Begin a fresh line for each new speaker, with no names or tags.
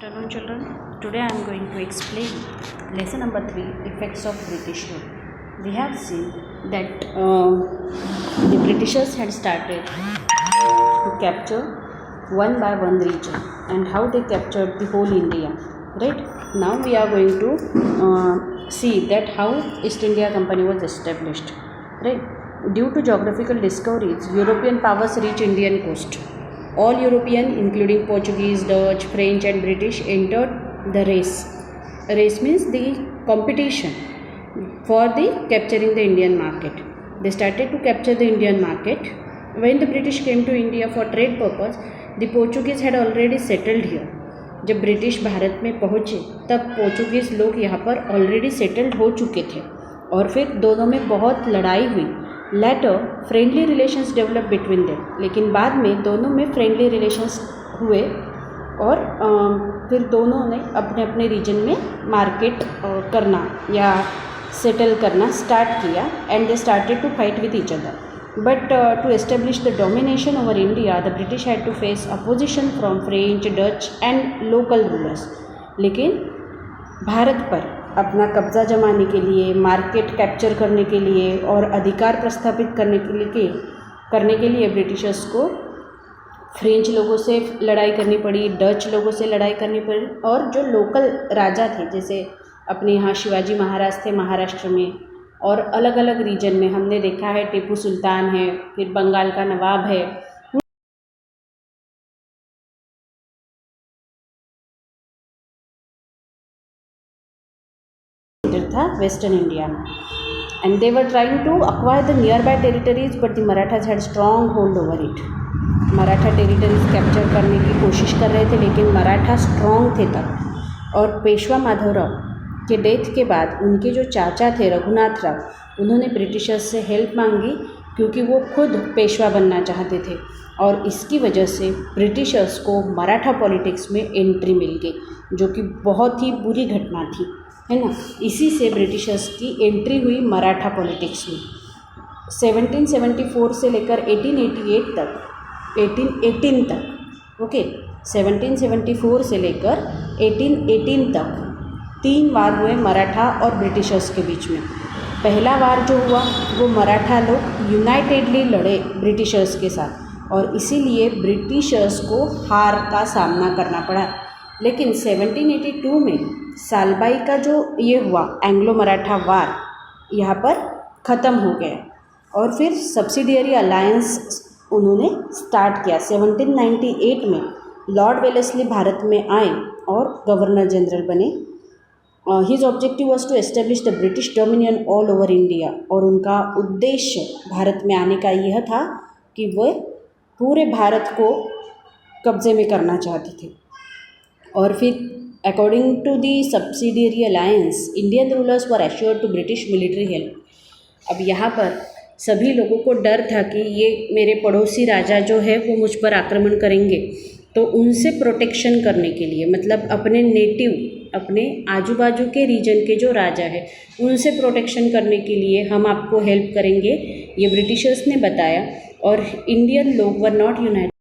Good afternoon, children. Today I am going to explain lesson number 3, effects of British rule. We have seen that the Britishers had started to capture one by one region and how they captured the whole India. Right now we are going to see that how East India Company was established. Right, due to geographical discoveries, European powers reached Indian coast. All European, including Portuguese, Dutch, French and British, entered the race. Race means the competition for the capturing the Indian market. They started to capture the Indian market. When the British came to India for trade purpose, the Portuguese had already settled here. जब British Bharat में पहुँचे तब Portuguese लोग यहाँ पर already settled हो चुके थे और फिर दोनों में बहुत लड़ाई हुई. Later friendly relations develop between them, लेकिन बाद में दोनों में फ्रेंडली रिलेशंस हुए और फिर दोनों ने अपने अपने रीजन में मार्केट करना या सेटल करना स्टार्ट किया and they started to fight with each other. But to establish the domination over India the British had to face opposition from French, Dutch and local rulers. लेकिन भारत पर अपना कब्ज़ा जमाने के लिए, मार्केट कैप्चर करने के लिए और अधिकार प्रस्थापित करने के लिए ब्रिटिशर्स को फ्रेंच लोगों से लड़ाई करनी पड़ी, डच लोगों से लड़ाई करनी पड़ी और जो लोकल राजा थे, जैसे अपने यहाँ शिवाजी महाराज थे महाराष्ट्र में और अलग अलग रीजन में हमने देखा है टीपू सुल्तान है, फिर बंगाल का नवाब है, था वेस्टर्न इंडिया में. And they were trying to acquire the nearby territories but the Marathas had strong hold over it. Maratha territories capture करने की कोशिश कर रहे थे लेकिन मराठा स्ट्रॉन्ग थे तब. और पेशवा माधवराव के डेथ के बाद उनके जो चाचा थे रघुनाथ राव, उन्होंने ब्रिटिशर्स से हेल्प मांगी क्योंकि वो खुद पेशवा बनना चाहते थे और इसकी वजह से ब्रिटिशर्स को मराठा पॉलिटिक्स में एंट्री मिल गई, जो कि बहुत ही बुरी घटना थी, है ना. इसी से ब्रिटिशर्स की एंट्री हुई मराठा पॉलिटिक्स में. 1774 से लेकर 1888 तक 1818 तक ओके 1774 से लेकर 1818 तक 3 वार हुए मराठा और ब्रिटिशर्स के बीच में. पहला वार जो हुआ वो मराठा लोग यूनाइटेडली लड़े ब्रिटिशर्स के साथ और इसीलिए ब्रिटिशर्स को हार का सामना करना पड़ा. लेकिन 1782 में सालबाई का जो ये हुआ एंग्लो मराठा वार यहाँ पर ख़त्म हो गया और फिर सब्सिडियरी अलायंस उन्होंने स्टार्ट किया. 1798 में लॉर्ड वेलेस्ली भारत में आए और गवर्नर जनरल बने. His objective was to establish the British dominion all over India और उनका उद्देश्य भारत में आने का यह था कि वह पूरे भारत को कब्जे में करना चाहते थे. और फिर according to the subsidiary alliance Indian rulers were assured to British military help. अब यहाँ पर सभी लोगों को डर था कि ये मेरे पड़ोसी राजा जो है वो मुझ पर आक्रमण करेंगे, तो उनसे प्रोटेक्शन करने के लिए, मतलब अपने नेटिव, अपने आजू बाजू के रीजन के जो राजा है उनसे प्रोटेक्शन करने के लिए हम आपको हेल्प करेंगे, ये ब्रिटिशर्स ने बताया. और इंडियन लोग वर नॉट यूनाइटेड.